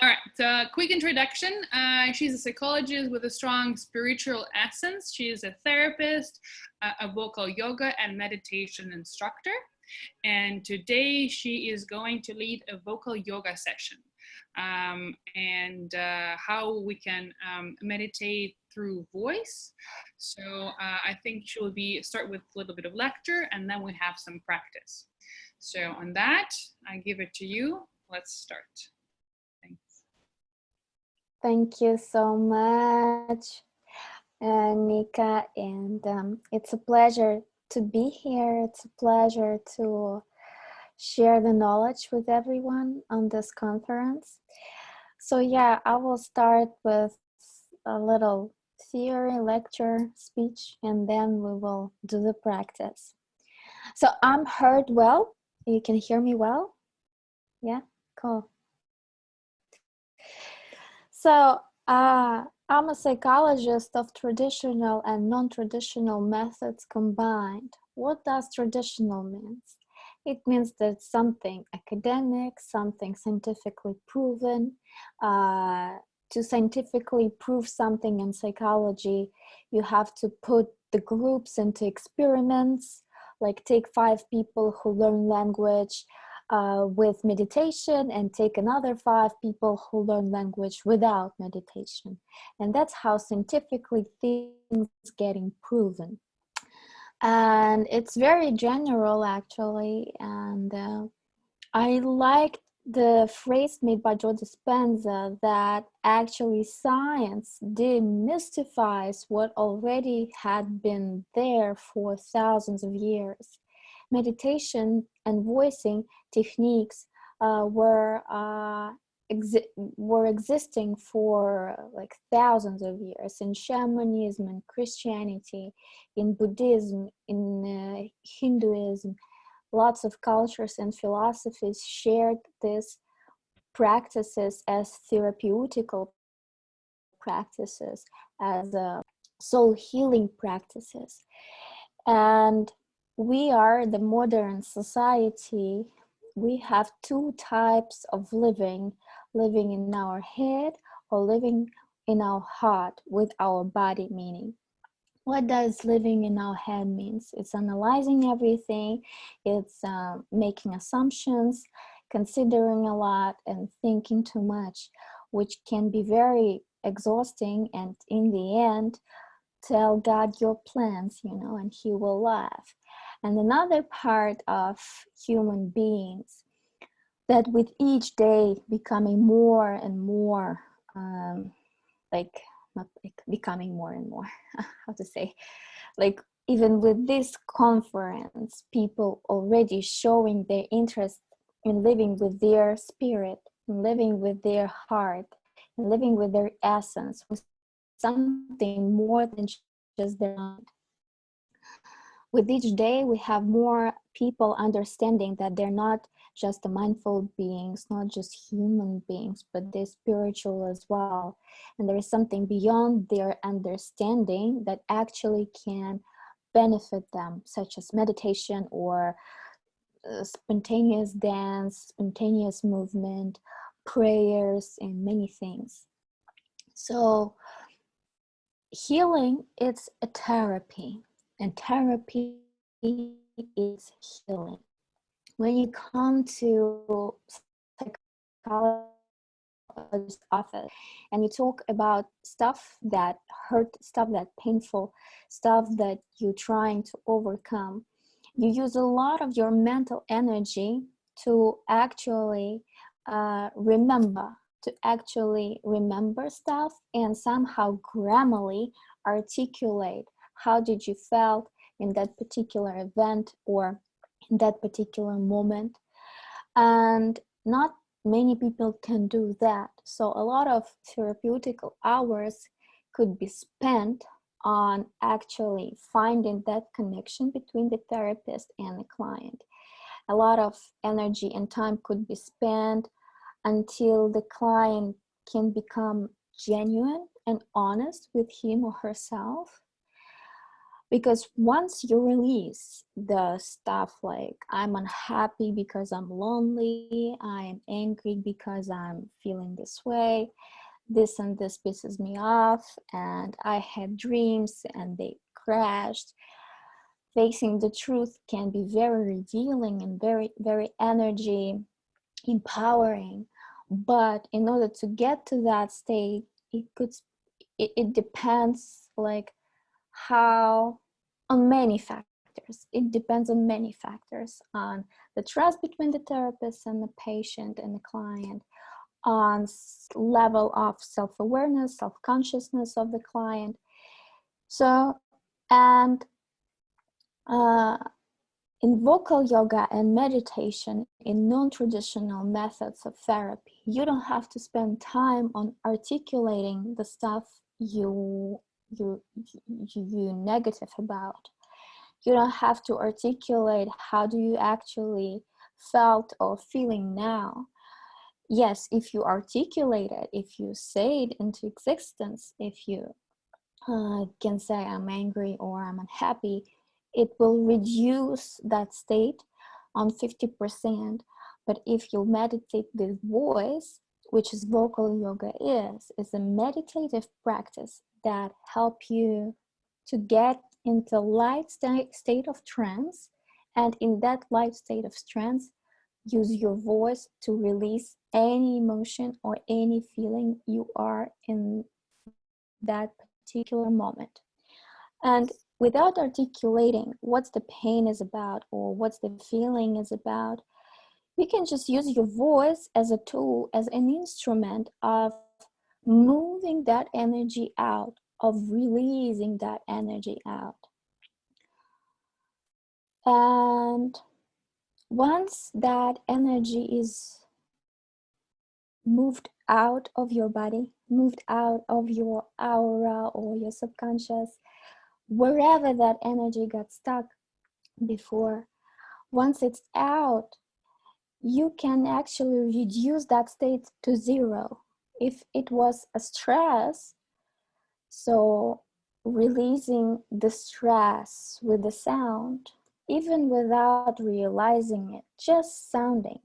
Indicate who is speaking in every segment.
Speaker 1: All right, so quick introduction. She's a psychologist with a strong spiritual essence. She is a therapist, a vocal yoga and meditation instructor. And today she is going to lead a vocal yoga session and how we can meditate through voice. So I think she will start with a little bit of lecture and then we have some practice. So on that, I give it to you. Let's start. Thanks.
Speaker 2: Thank you so much, Nika, and it's a pleasure to be here. It's a pleasure to share the knowledge with everyone on this conference. So yeah, I will start with a little theory, lecture, speech, and then we will do the practice. So I'm heard well. You can hear me well? Yeah, cool. So I'm a psychologist of traditional and non-traditional methods combined. What does traditional mean? It means that something academic, something scientifically proven. To scientifically prove something in psychology, you have to put the groups into experiments, like take 5 people who learn language with meditation and take another 5 people who learn language without meditation. And that's how scientifically things getting proven. And it's very general actually. And I like the phrase made by Joe Dispenza that actually science demystifies what already had been there for thousands of years. Meditation and voicing techniques were existing for like thousands of years in shamanism and Christianity, in Buddhism, in Hinduism. Lots of cultures and philosophies shared these practices as therapeutical practices, as soul healing practices. And we are the modern society. We have 2 types of living in our head or living in our heart with our body meaning. What does living in our head means? It's analyzing everything, it's making assumptions, considering a lot and thinking too much, which can be very exhausting, and in the end, tell God your plans, and he will laugh. And another part of human beings that with each day becoming more and more not like becoming more and more, how to say, like even with this conference, people already showing their interest in living with their spirit, in living with their heart, in living with their essence, with something more than just their mind. With each day, we have more people understanding that they're not just mindful beings, not just human beings, but they're spiritual as well. And there is something beyond their understanding that actually can benefit them, such as meditation or spontaneous dance, spontaneous movement, prayers, and many things. So healing, it's a therapy, and therapy is healing. When you come to psychologist's office and you talk about stuff that hurt, stuff that painful, stuff that you're trying to overcome, you use a lot of your mental energy to actually remember stuff and somehow grammarly articulate how did you felt in that particular event or in that particular moment. And not many people can do that. So a lot of therapeutical hours could be spent on actually finding that connection between the therapist and the client. A lot of energy and time could be spent until the client can become genuine and honest with him or herself. Because once you release the stuff like I'm unhappy because I'm lonely, I'm angry because I'm feeling this way, this and this pisses me off, and I had dreams and they crashed, facing the truth can be very revealing and very, very energy empowering. But in order to get to that state, it depends like how, on many factors. It depends on many factors, on the trust between the therapist and the patient and the client, on level of self-awareness, self-consciousness of the client. So, and uh, in vocal yoga and meditation, in non-traditional methods of therapy, you don't have to spend time on articulating the stuff you negative about. You don't have to articulate how do you actually felt or feeling now. Yes, if you articulate it, if you say it into existence, if you can say I'm angry or I'm unhappy, it will reduce that state on 50%. But if you meditate with voice, which is vocal yoga is a meditative practice that help you to get into light state of trance. And in that light state of trance, use your voice to release any emotion or any feeling you are in that particular moment. And without articulating what's the pain is about or what's the feeling is about, you can just use your voice as a tool, as an instrument of moving that energy out, of releasing that energy out. And once that energy is moved out of your body, moved out of your aura or your subconscious, wherever that energy got stuck before, once it's out, you can actually reduce that state to zero. If it was a stress, so releasing the stress with the sound, even without realizing it, just sounding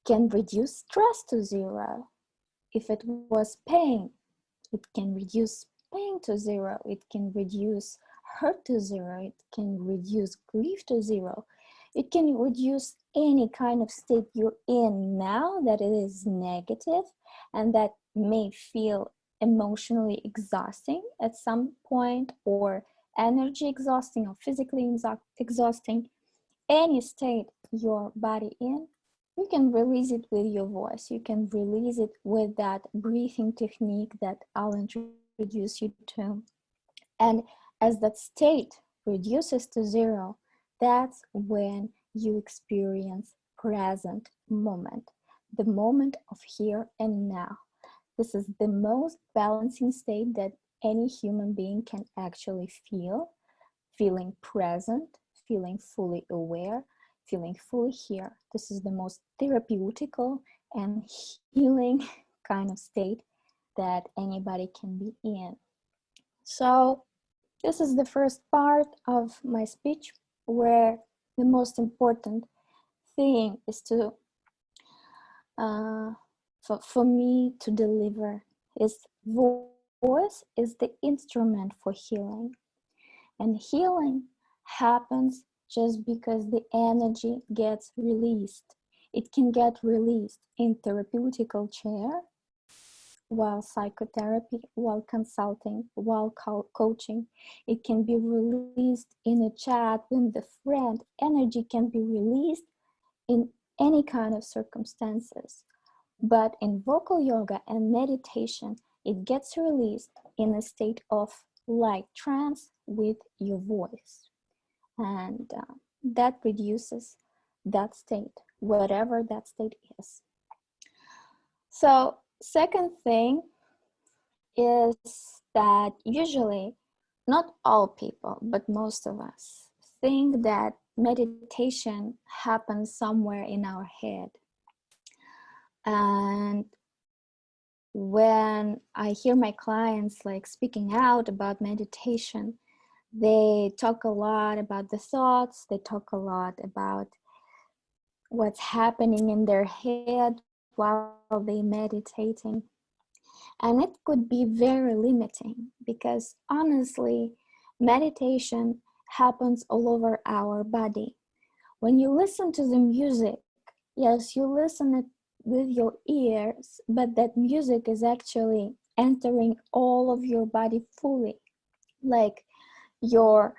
Speaker 2: can reduce stress to zero. If it was pain, it can reduce pain to zero. It can reduce hurt to zero. It can reduce grief to zero. It can reduce any kind of state you're in now that it is negative and that may feel emotionally exhausting at some point, or energy exhausting or physically exhausting. Any state your body in, you can release it with your voice. You can release it with that breathing technique that I'll introduce you to. And as that state reduces to zero, that's when you experience present moment, the moment of here and now. This is the most balancing state that any human being can actually feel, feeling present, feeling fully aware, feeling fully here. This is the most therapeutical and healing kind of state that anybody can be in. So this is the first part of my speech, where the most important thing is to for me to deliver is voice is the instrument for healing. And healing happens just because the energy gets released. It can get released in therapeutical chair, while psychotherapy, while consulting, while coaching. It can be released in a chat with a friend. Energy can be released in any kind of circumstances. But in vocal yoga and meditation, it gets released in a state of light trance with your voice. And that reduces that state, whatever that state is. So, second thing is that usually, not all people, but most of us think that meditation happens somewhere in our head. And when I hear my clients like speaking out about meditation, They talk a lot about the thoughts, they talk a lot about what's happening in their head while they meditating. And it could be very limiting because honestly, meditation happens all over our body. When you listen to the music, yes, you listen it with your ears, but that music is actually entering all of your body fully. Like your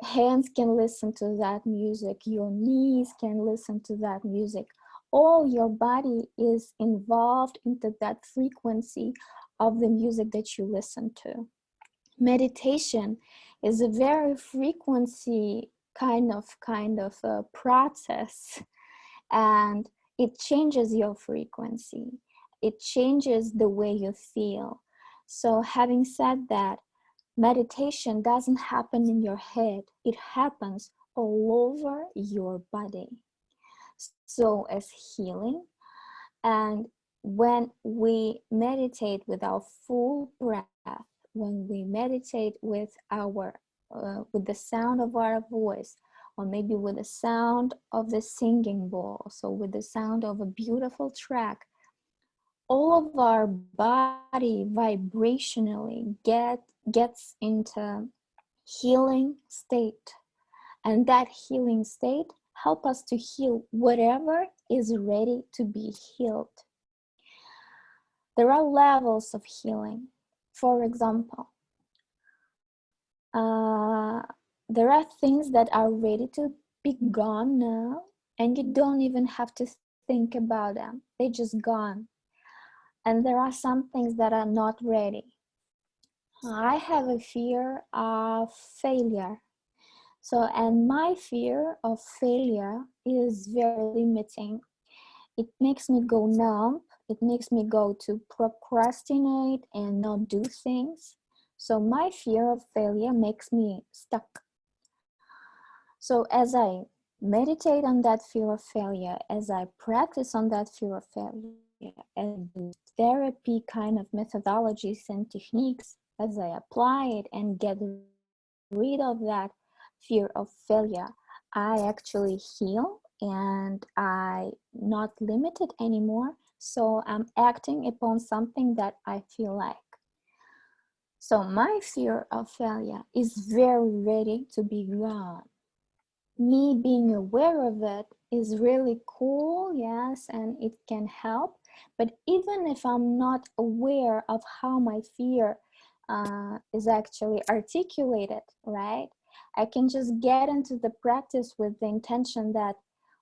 Speaker 2: hands can listen to that music, your knees can listen to that music. All your body is involved into that frequency of the music that you listen to. Meditation is a very frequency kind of a process, and it changes your frequency. It changes the way you feel. So having said that, meditation doesn't happen in your head, it happens all over your body. So, as healing, and when we meditate with our full breath, when we meditate with with the sound of our voice, or maybe with the sound of the singing bowl, so with the sound of a beautiful track, all of our body vibrationally gets into healing state, and that healing state help us to heal whatever is ready to be healed. There are levels of healing. For example, there are things that are ready to be gone now, and you don't even have to think about them, they just gone. And there are some things that are not ready. I have a fear of failure. So, and my fear of failure is very limiting. It makes me go numb. It makes me go to procrastinate and not do things. So my fear of failure makes me stuck. So as I meditate on that fear of failure, as I practice on that fear of failure, as I do therapy kind of methodologies and techniques, as I apply it and get rid of that fear of failure, I actually heal and I not limited anymore. So I'm acting upon something that I feel like. So my fear of failure is very ready to be gone. Me being aware of it is really cool, yes, and it can help. But even if I'm not aware of how my fear is actually articulated, right? I can just get into the practice with the intention that,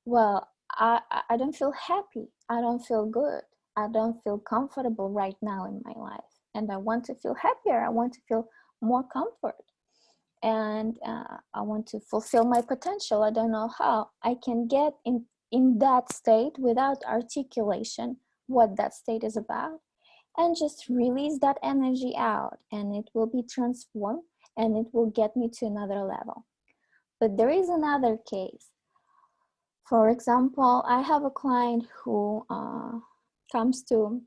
Speaker 2: well, I don't feel happy. I don't feel good. I don't feel comfortable right now in my life. And I want to feel happier. I want to feel more comfort. And I want to fulfill my potential. I don't know how. I can get in that state without articulation what that state is about, and just release that energy out, and it will be transformed and it will get me to another level. But there is another case. For example, I have a client who comes to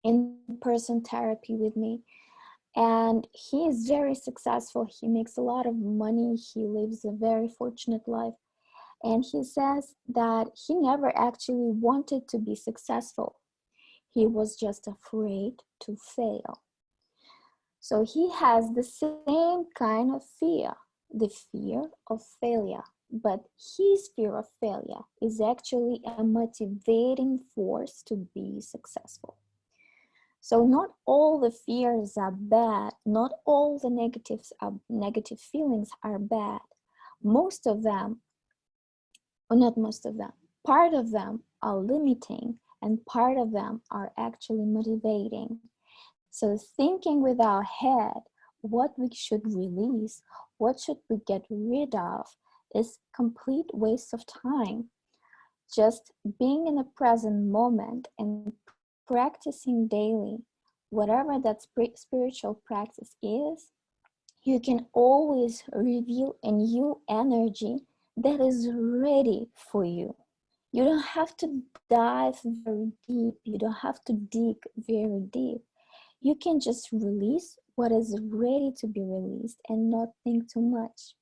Speaker 2: in-person therapy with me, and he is very successful. He makes a lot of money. He lives a very fortunate life. And he says that he never actually wanted to be successful. He was just afraid to fail. So he has the same kind of fear, the fear of failure. But his fear of failure is actually a motivating force to be successful. So not all the fears are bad. Not all the negative feelings are bad. Most of them, or not most of them, part of them are limiting and part of them are actually motivating. So thinking with our head what we should release, what should we get rid of, is complete waste of time. Just being in the present moment and practicing daily, whatever that spiritual practice is, you can always reveal a new energy that is ready for you. You don't have to dive very deep. You don't have to dig very deep. You can just release what is ready to be released, and not think too much.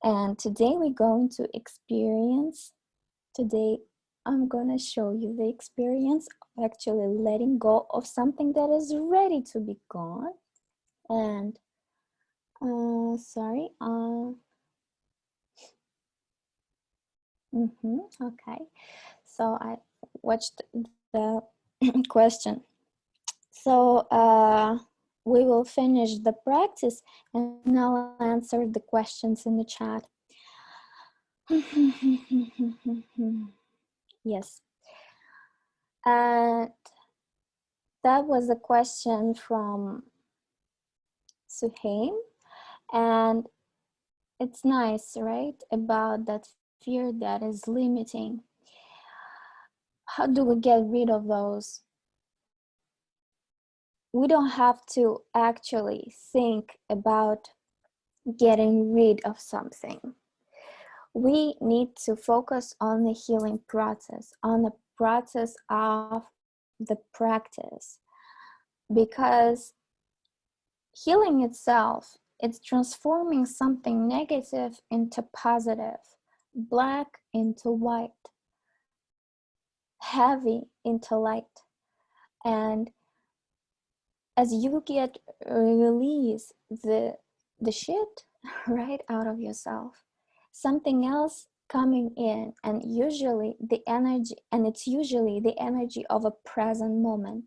Speaker 2: And today we're going to experience, today I'm gonna show you the experience of actually letting go of something that is ready to be gone. And okay, so I watched the question. So we will finish the practice and I'll answer the questions in the chat. Yes. And that was a question from Suhaim, and it's nice, right? About that fear that is limiting. How do we get rid of those? We don't have to actually think about getting rid of something. We need to focus on the healing process, on the process of the practice, because healing itself, it's transforming something negative into positive, black into white, heavy into light. And as you get release the shit right out of yourself, something else coming in, and usually the energy, and it's usually the energy of a present moment.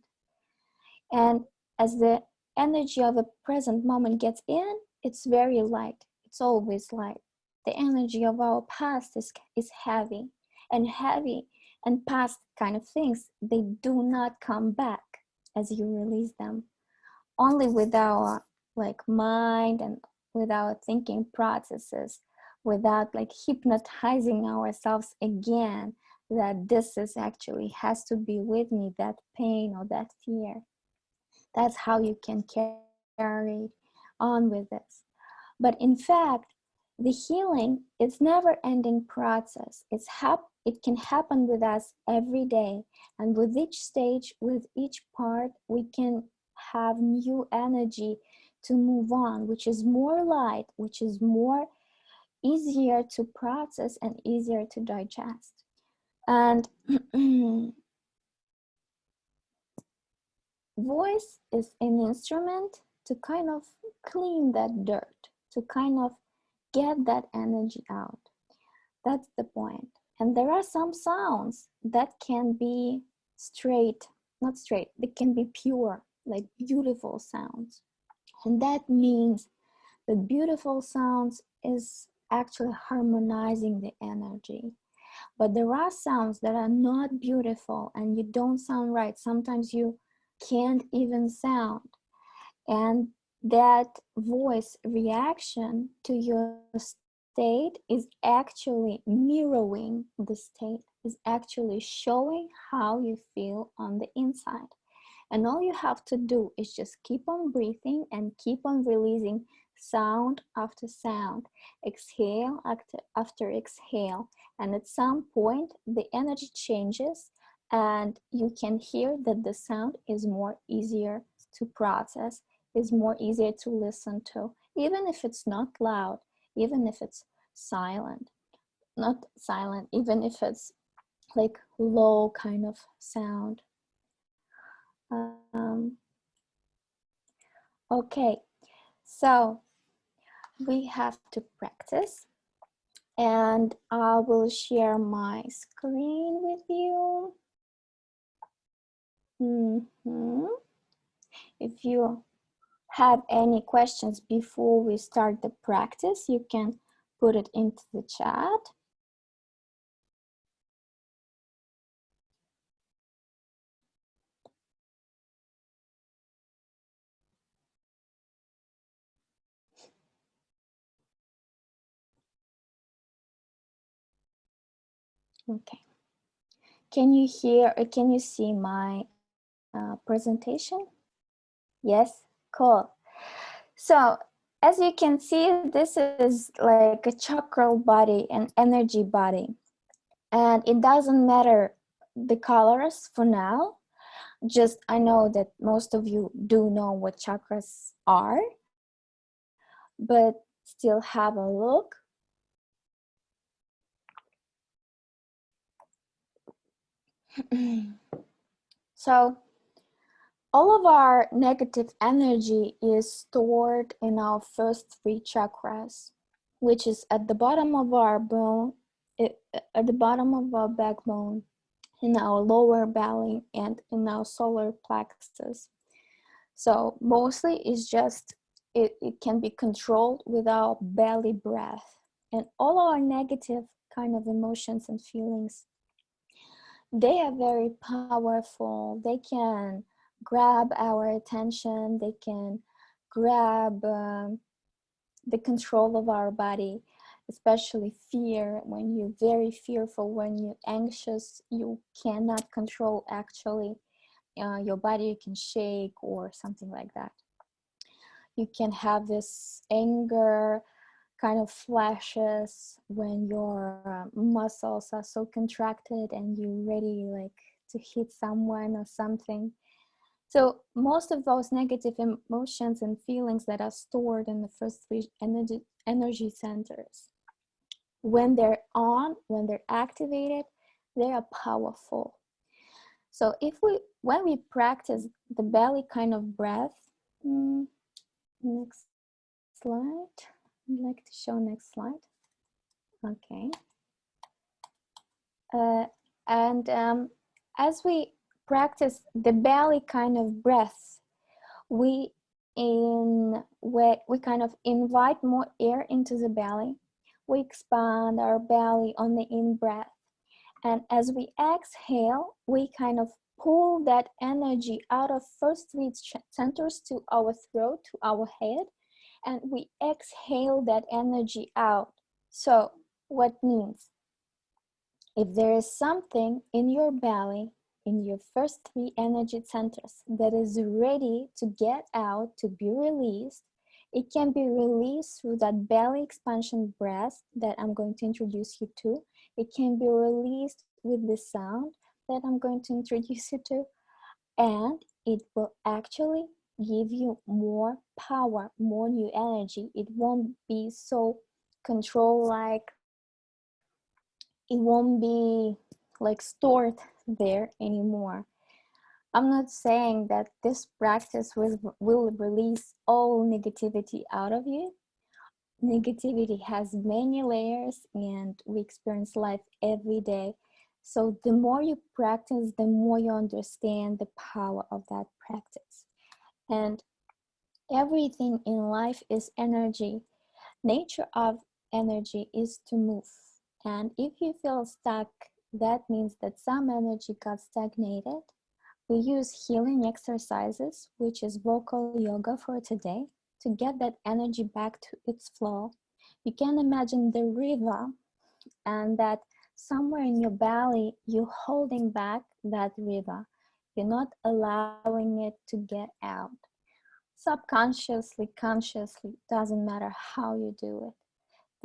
Speaker 2: And as the energy of a present moment gets in, it's very light. It's always light. The energy of our past is heavy, and past kind of things, they do not come back as you release them. Only with our mind and with our thinking processes, without hypnotizing ourselves again that this is actually has to be with me, that pain or that fear. That's how you can carry on with this. But in fact, the healing is never-ending process. It can happen with us every day. And with each stage, with each part, we can have new energy to move on, which is more light, which is more easier to process and easier to digest. And voice is an instrument to kind of clean that dirt, to kind of get that energy out. That's the point. And there are some sounds that can be not straight, they can be pure, like beautiful sounds. And that means the beautiful sounds is actually harmonizing the energy. But there are sounds that are not beautiful and you don't sound right. Sometimes you can't even sound. And that voice reaction to your state is actually mirroring the state, is actually showing how you feel on the inside. And all you have to do is just keep on breathing and keep on releasing sound after sound, exhale after exhale. And at some point, the energy changes and you can hear that the sound is more easier to process, is more easier to listen to, even if it's not loud, even if it's silent, not silent, even if it's like low kind of sound. Okay, so we have to practice, and I will share my screen with you. If you have any questions before we start the practice, you can put it into the chat. Okay. Can you hear or can you see my presentation? Yes, cool. So as you can see, this is like a chakral body, an energy body. And it doesn't matter the colors for now. Just, I know that most of you do know what chakras are, but still have a look. So all of our negative energy is stored in our first three chakras, which is at the bottom of our bone, at the bottom of our backbone, in our lower belly, and in our solar plexus. So mostly it's just, it can be controlled with our belly breath. And all our negative kind of emotions and feelings, they are very powerful. They can grab our attention. They can grab the control of our body, especially fear. When you're very fearful, when you're anxious, you cannot control actually your body. You can shake or something like that. You can have this anger kind of flashes when your muscles are so contracted and you're ready like to hit someone or something. So most of those negative emotions and feelings that are stored in the first three energy centers, when they're on, when they're activated, they are powerful. So when we practice the belly kind of breath, next slide. I'd like to show next slide. Okay. And as we practice the belly kind of breath, we kind of invite more air into the belly. We expand our belly on the in-breath. And as we exhale, we kind of pull that energy out of first three centers to our throat, to our head, and we exhale that energy out. So what means? If there is something in your belly, in your first three energy centers, that is ready to get out, to be released, it can be released through that belly expansion breath that I'm going to introduce you to. It can be released with the sound that I'm going to introduce you to. And it will actually give you more power, more new energy. It won't be so control-like. It won't be like stored there anymore. I'm not saying that this practice will release all negativity out of you. Negativity has many layers and we experience life every day. So the more you practice, the more you understand the power of that practice. And everything in life is energy. Nature of energy is to move. And if you feel stuck, that means that some energy got stagnated. We use healing exercises, which is vocal yoga for today, to get that energy back to its flow. You can imagine the river and that somewhere in your belly, you're holding back that river. You're not allowing it to get out. Subconsciously, consciously, doesn't matter how you do it.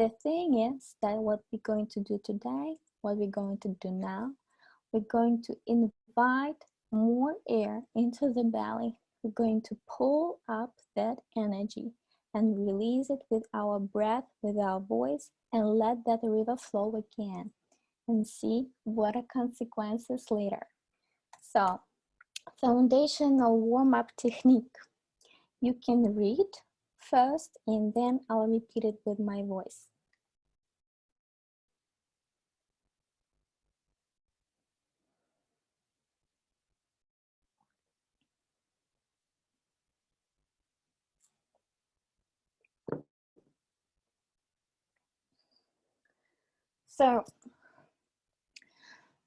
Speaker 2: The thing is that what we're going to do today, what we're going to do now, we're going to invite more air into the belly. We're going to pull up that energy and release it with our breath, with our voice, and let that river flow again and see what are consequences later. So, foundational warm-up technique. You can read first and then I'll repeat it with my voice. So,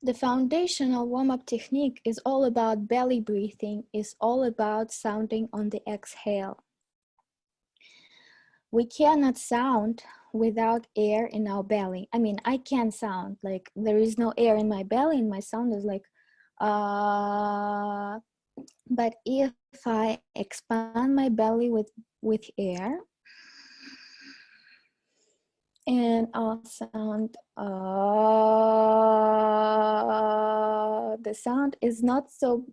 Speaker 2: the foundational warm-up technique is all about belly breathing, is all about sounding on the exhale. We cannot sound without air in our belly. I mean, I can sound like there is no air in my belly and my sound is like, but if I expand my belly with air, and I'll sound, the sound is not so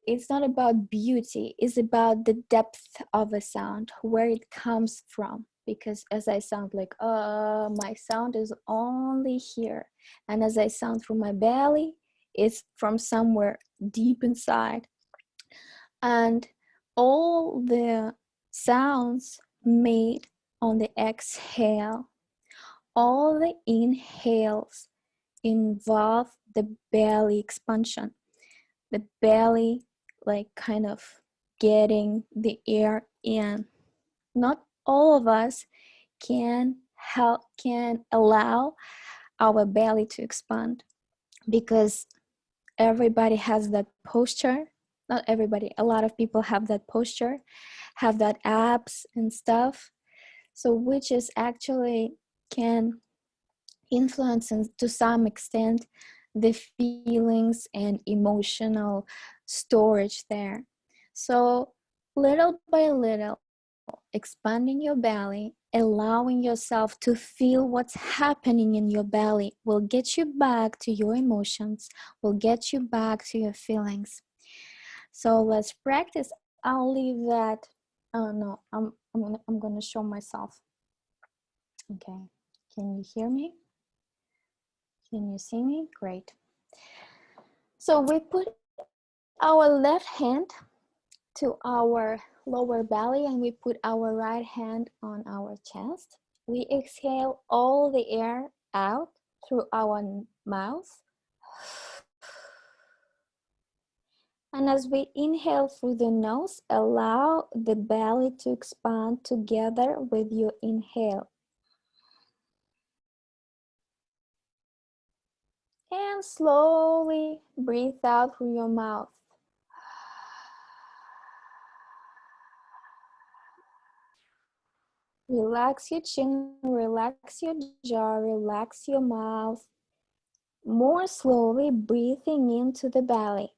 Speaker 2: it's not about beauty, it's about the depth of a sound, where it comes from. Because as I sound like, my sound is only here. And as I sound through my belly, it's from somewhere deep inside. And all the sounds made on the exhale, all the inhales involve the belly expansion, the belly like kind of getting the air in. Not all of us can allow our belly to expand, because everybody has that posture. Not everybody, a lot of people have that posture, have that abs and stuff. So which is actually can influence and to some extent the feelings and emotional storage there. So little by little, expanding your belly, allowing yourself to feel what's happening in your belly will get you back to your emotions, will get you back to your feelings. So let's practice. I'll leave that. Oh no, I'm gonna show myself. Okay, can you hear me? Can you see me? Great. So we put our left hand to our lower belly and we put our right hand on our chest. We exhale all the air out through our mouth. And as we inhale through the nose, allow the belly to expand together with your inhale. And slowly breathe out through your mouth. Relax your chin, relax your jaw, relax your mouth. More slowly breathing into the belly.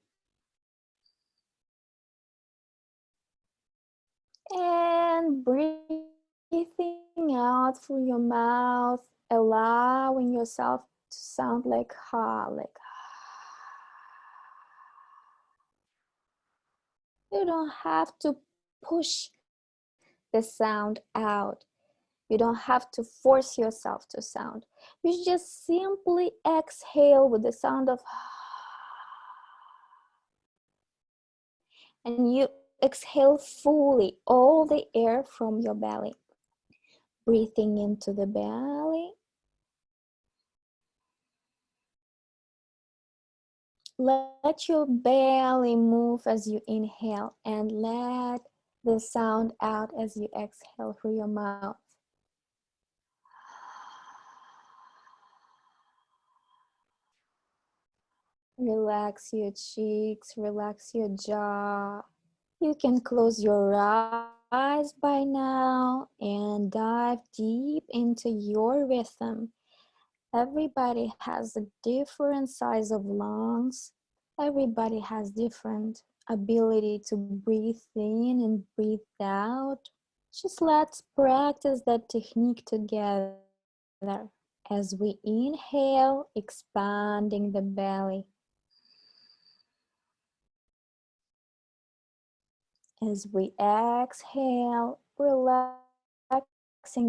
Speaker 2: And breathing out through your mouth, allowing yourself to sound like ha, like you don't have to push the sound out. You don't have to force yourself to sound. You just simply exhale with the sound of and you exhale fully all the air from your belly. Breathing into the belly. Let your belly move as you inhale and let the sound out as you exhale through your mouth. Relax your cheeks, relax your jaw. You can close your eyes by now and dive deep into your rhythm. Everybody has a different size of lungs. Everybody has different ability to breathe in and breathe out. Just let's practice that technique together as we inhale, expanding the belly. As we exhale, relaxing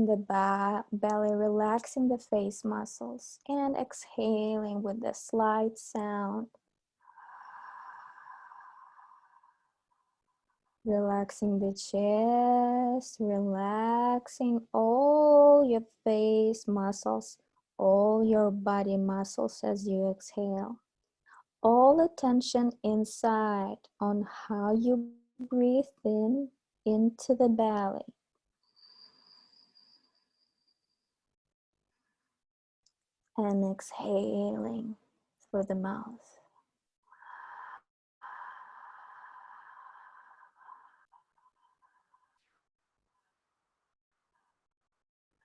Speaker 2: the belly, relaxing the face muscles, and exhaling with a slight sound. Relaxing the chest, relaxing all your face muscles, all your body muscles as you exhale. All the tension inside on how you breathe in into the belly. And exhaling through the mouth.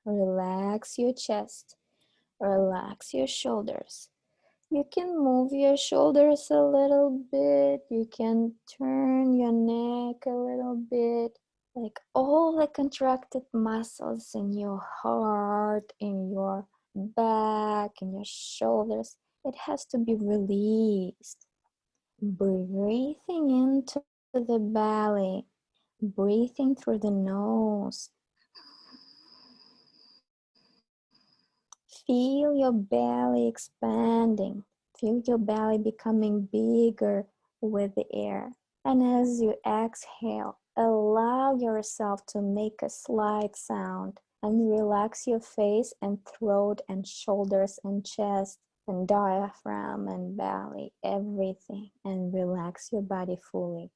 Speaker 2: Relax your chest, relax your shoulders. You can move your shoulders a little bit, you can turn your neck a little bit, like all the contracted muscles in your heart, in your back, in your shoulders, it has to be released. Breathing into the belly, breathing through the nose. Feel your belly expanding. Feel your belly becoming bigger with the air. And as you exhale, allow yourself to make a slight sound and relax your face and throat and shoulders and chest and diaphragm and belly, everything, and relax your body fully.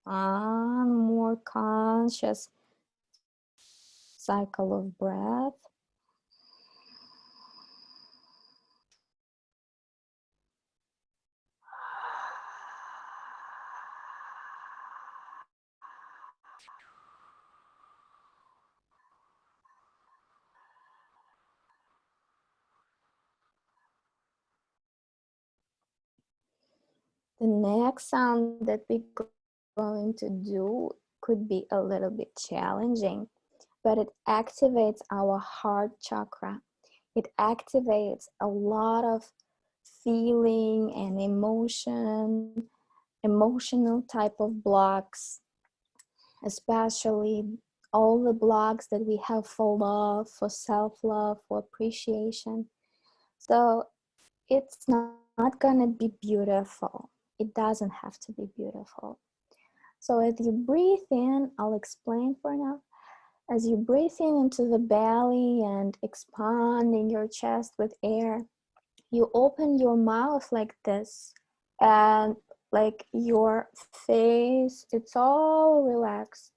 Speaker 2: One more conscious cycle of breath. The next sound that we're going to do could be a little bit challenging, but it activates our heart chakra. It activates a lot of feeling and emotional type of blocks, especially all the blocks that we have for love, for self-love, for appreciation. So it's not gonna be beautiful. It doesn't have to be beautiful. So as you breathe in, I'll explain for now. As you breathe in into the belly and expanding your chest with air, you open your mouth like this, and like your face, it's all relaxed.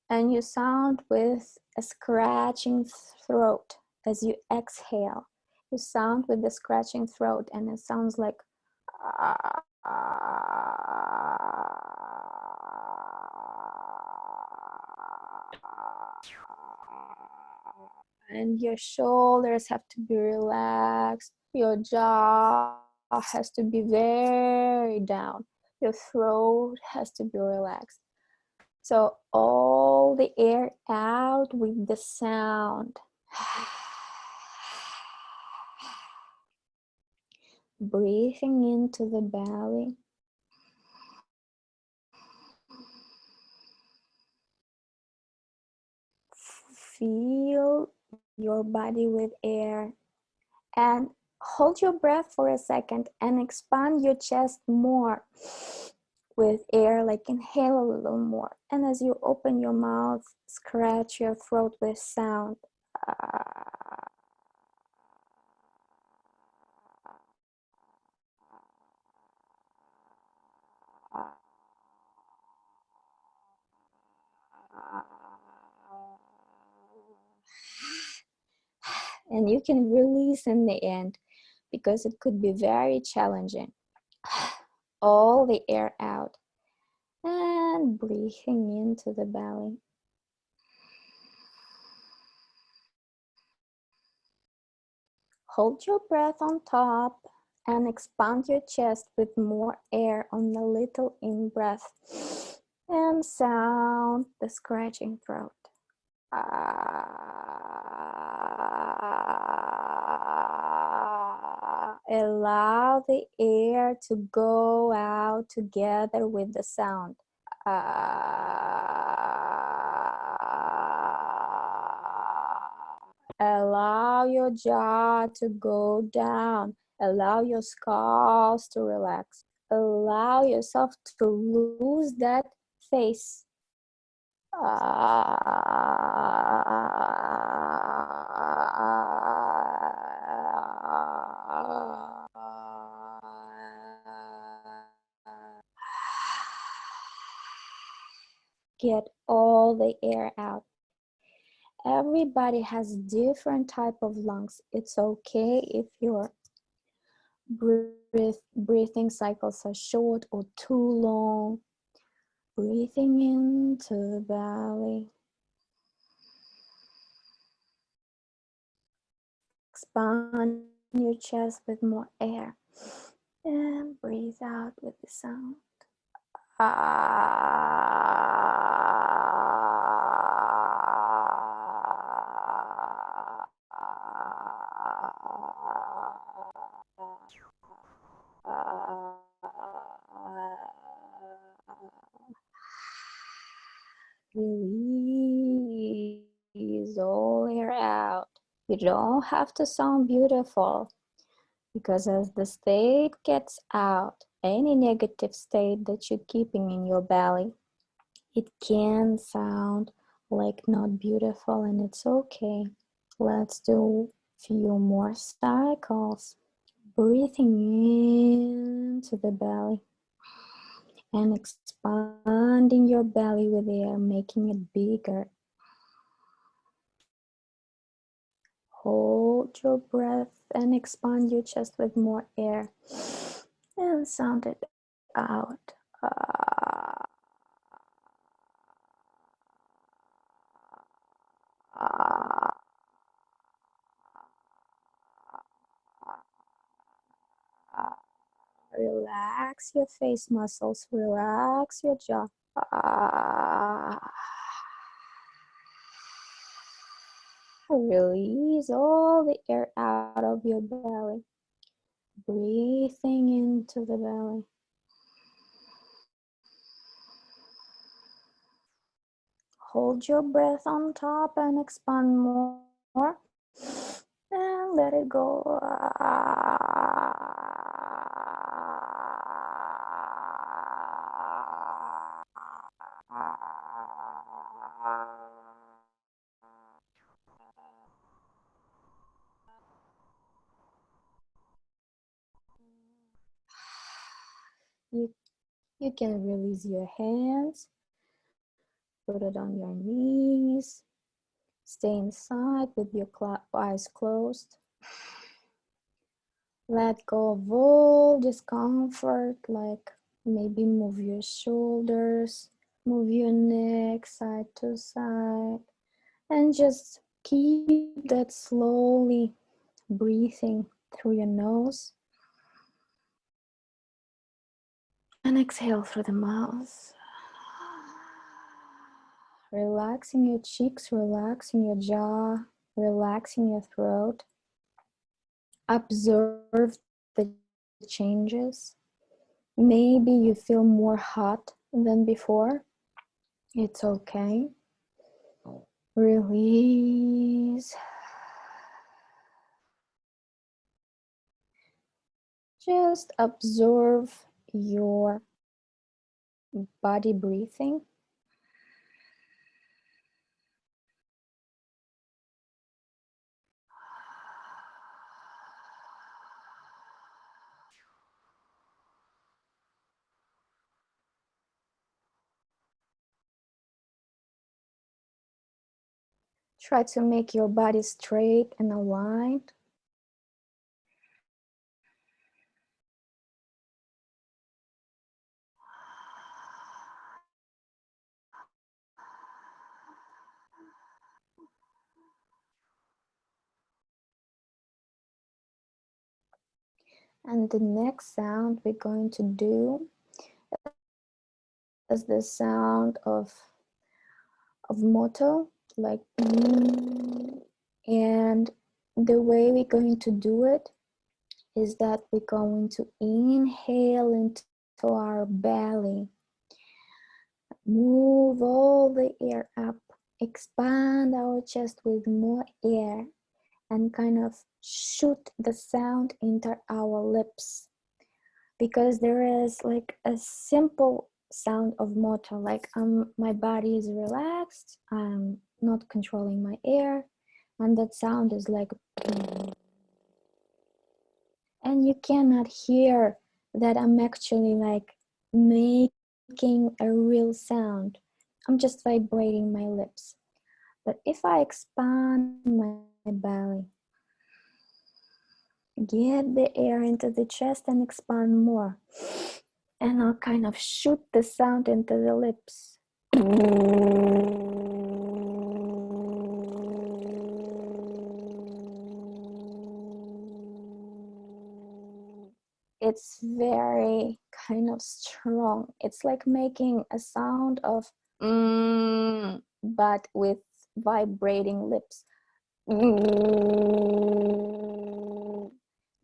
Speaker 2: And you sound with a scratching throat as you exhale. You sound with the scratching throat, and it sounds like and your shoulders have to be relaxed. Your jaw has to be very down. Your throat has to be relaxed. So all the air out with the sound. Breathing into the belly. Feel your body with air and hold your breath for a second and expand your chest more with air, like inhale a little more. And as you open your mouth, scratch your throat with sound. And you can release in the end because it could be very challenging. All the air out and breathing into the belly. Hold your breath on top and expand your chest with more air on the little in-breath and sound the scratching throat. Allow the air to go out together with the sound. Allow your jaw to go down. Allow your skulls to relax. Allow yourself to lose that face. Get all the air out. Everybody has different type of lungs. It's okay if your breathing cycles are short or too long. Breathing into the belly. Expand your chest with more air. And breathe out with the sound. air out. You don't have to sound beautiful, because as the state gets out, any negative state that you're keeping in your belly, it can sound like not beautiful, and it's okay. Let's do a few more cycles. Breathing into the belly and expanding your belly with air, making it bigger. Hold your breath and expand your chest with more air and sound it out. Relax your face muscles, relax your jaw. Release all the air out of your belly. Breathing into the belly. Hold your breath on top and expand more. And let it go. You can release your hands, put it on your knees, stay inside with your eyes closed. Let go of all discomfort, like maybe move your shoulders, move your neck side to side, and just keep that slowly breathing through your nose and exhale through the mouth. Relaxing your cheeks, relaxing your jaw, relaxing your throat. Observe the changes. Maybe you feel more hot than before. It's okay. Release. Just observe your body breathing. Try to make your body straight and aligned. And the next sound we're going to do is the sound of moto, like, and the way we're going to do it is that we're going to inhale into our belly, move all the air up, expand our chest with more air, and kind of shoot the sound into our lips, because there is like a simple sound of moto, like my body is relaxed, I'm not controlling my air, and that sound is like, and you cannot hear that I'm actually like making a real sound. I'm just vibrating my lips. But if I expand my belly, get the air into the chest and expand more, and I'll kind of shoot the sound into the lips. It's very kind of strong. It's like making a sound of but with vibrating lips.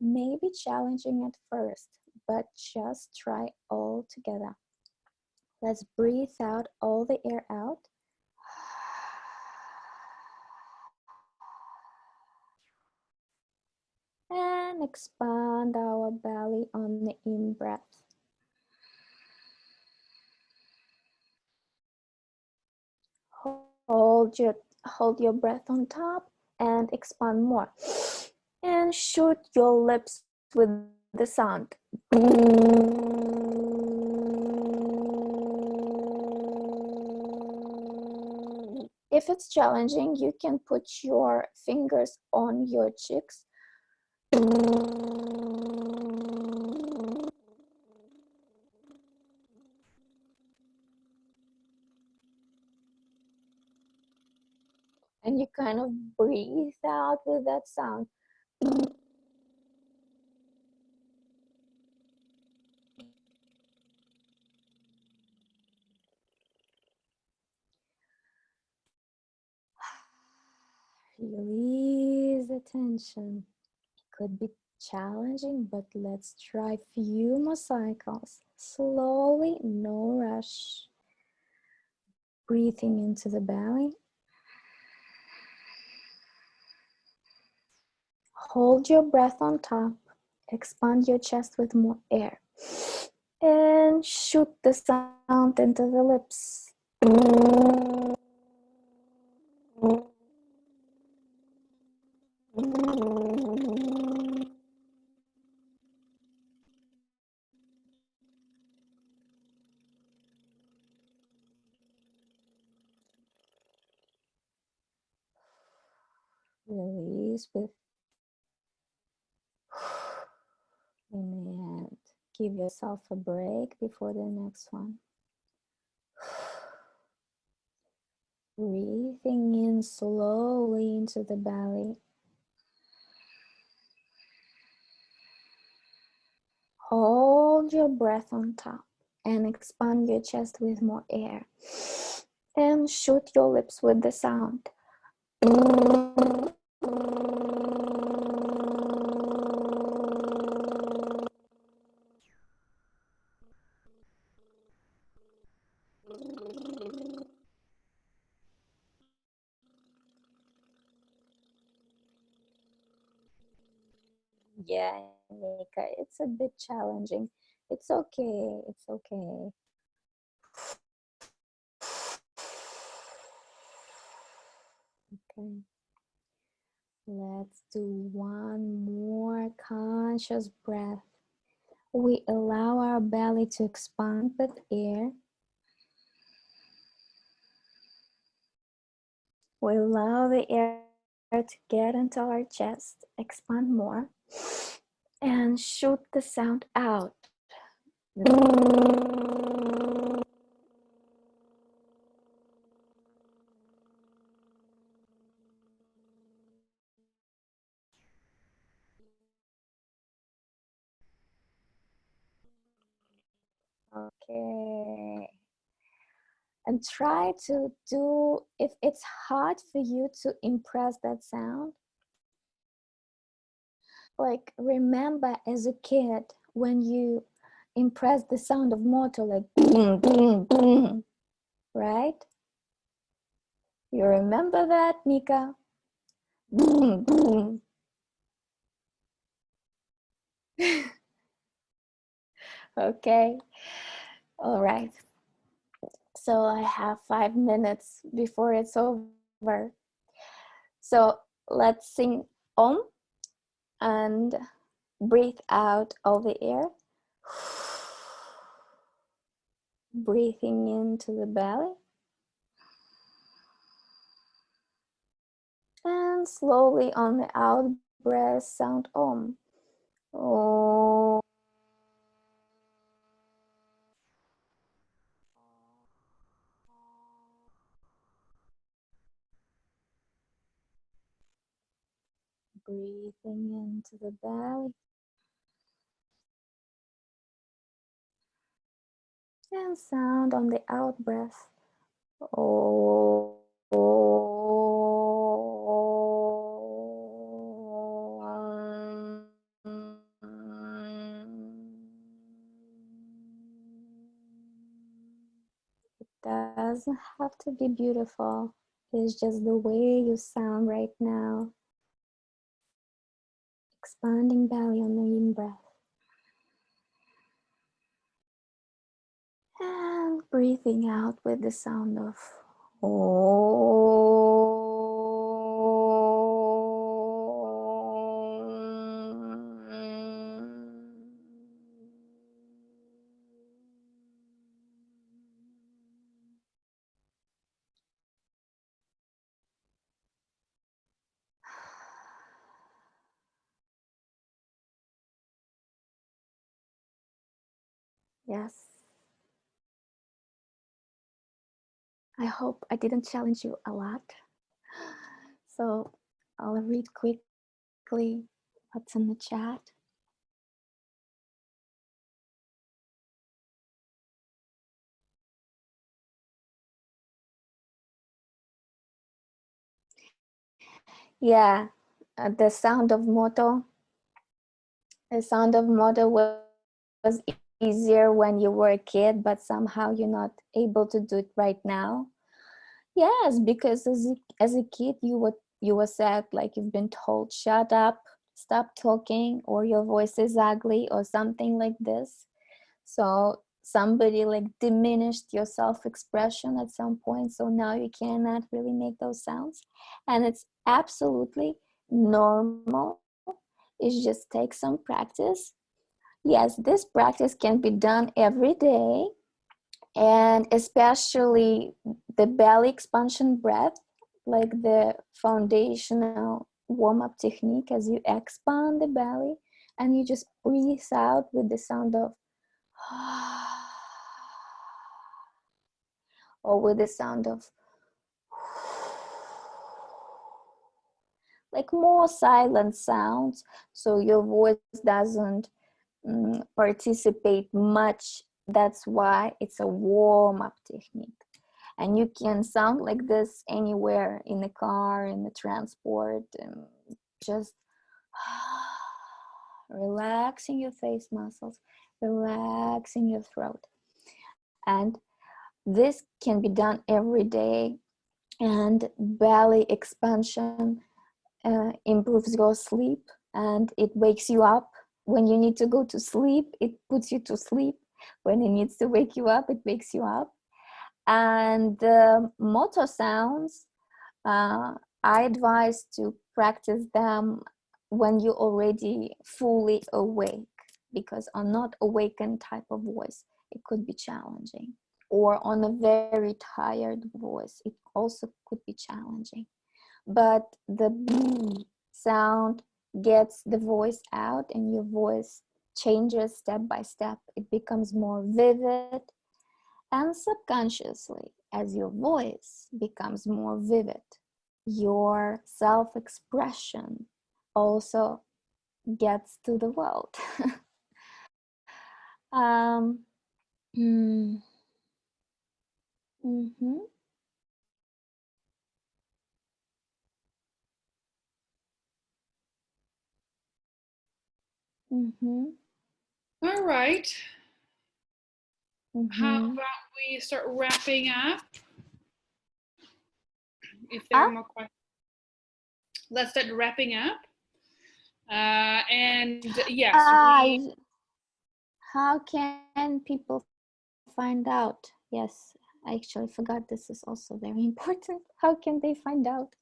Speaker 2: Maybe challenging at first, but just try all together. Let's breathe out all the air out. and expand our belly on the in-breath. Hold your breath on top and expand more. And shoot your lips with the sound. If it's challenging, you can put your fingers on your cheeks. And you kind of breathe out with that sound. Release the tension. It could be challenging, but let's try few more cycles. Slowly, no rush. Breathing into the belly. Hold your breath on top. Expand your chest with more air. And shoot the sound into the lips. Release with and give yourself a break before the next one. Breathing in slowly into the belly. Hold your breath on top and expand your chest with more air. And shoot your lips with the sound. Yeah, Nika, it's a bit challenging. It's okay, it's okay. Okay. Let's do one more conscious breath. We allow our belly to expand with air. We allow the air to get into our chest, expand more, and shoot the sound out. Okay. And try to do, if it's hard for you to impress that sound, like remember as a kid when you impress the sound of motor, like boom, boom, boom, right? You remember that, Nika? Boom, boom. Okay, all right. So I have 5 minutes before it's over. So let's sing Om and breathe out all the air. Breathing into the belly. And slowly on the out breath, sound Om. Om. Breathing into the belly. And sound on the out breath. Oh. It doesn't have to be beautiful. It's just the way you sound right now. Expanding belly on the in-breath. And breathing out with the sound of Yes. I hope I didn't challenge you a lot. So I'll read quickly what's in the chat. Yeah, the sound of moto. The sound of moto was easier when you were a kid, but somehow you're not able to do it right now. Yes, because as a kid, you were said, like, you've been told, shut up, stop talking, or your voice is ugly, or something like this. So somebody like diminished your self-expression at some point, so now you cannot really make those sounds, and it's absolutely normal. It just takes some practice. Yes, this practice can be done every day, and especially the belly expansion breath, like the foundational warm-up technique, as you expand the belly and you just breathe out with the sound of or with the sound of like more silent sounds, so your voice doesn't participate much. That's why it's a warm-up technique. And you can sound like this anywhere, in the car, in the transport, and just relaxing your face muscles, relaxing your throat. And this can be done every day. And belly expansion improves your sleep, and it wakes you up. When you need to go to sleep, it puts you to sleep. When it needs to wake you up, it wakes you up. And the motor sounds, I advise to practice them when you're already fully awake, because on not awakened type of voice, it could be challenging. Or on a very tired voice, it also could be challenging. But the sound gets the voice out, and your voice changes step by step. It becomes more vivid, and subconsciously, as your voice becomes more vivid, your self-expression also gets to the world. um, mm, mm-hmm, mm-hmm,
Speaker 1: All right. How
Speaker 2: mm-hmm.
Speaker 1: about we start wrapping up? If there are
Speaker 2: Ah,
Speaker 1: more questions, let's start wrapping up. And yes, we.
Speaker 2: how can people find out? Yes, I actually forgot this is also very important. How can they find out?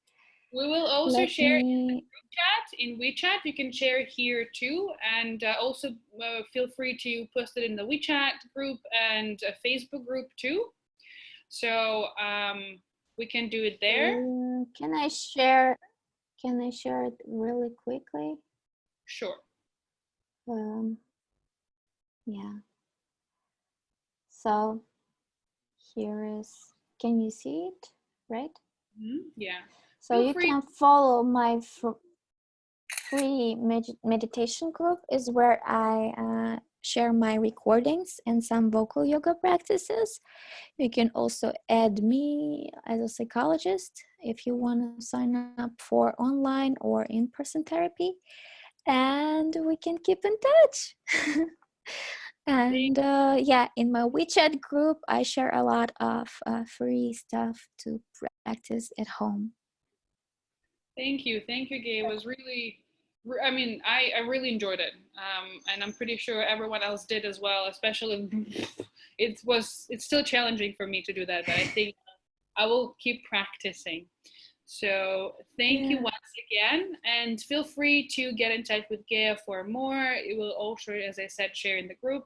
Speaker 1: We will also
Speaker 2: Let
Speaker 1: share in the
Speaker 2: me.
Speaker 1: group chat in WeChat. You can share here too, and also feel free to post it in the WeChat group and a Facebook group too. So we can do it there.
Speaker 2: Can I share? Can I share it really quickly?
Speaker 1: Sure.
Speaker 2: Um, yeah. So here is. Can you see it? Right.
Speaker 1: Yeah.
Speaker 2: So
Speaker 1: Feel
Speaker 2: you
Speaker 1: free.
Speaker 2: can follow my free meditation group, is where I share my recordings and some vocal yoga practices. You can also add me as a psychologist if you want to sign up for online or in-person therapy, and we can keep in touch. And yeah, in my WeChat group, I share a lot of free stuff to practice at home.
Speaker 1: Thank you, Geya. It was really I mean, I really enjoyed it, and I'm pretty sure everyone else did as well. Especially, it's still challenging for me to do that, but I think I will keep practicing. So thank you
Speaker 2: Yeah.
Speaker 1: once again, and feel free to get in touch with Geya for more. It will also, as I said, share in the group.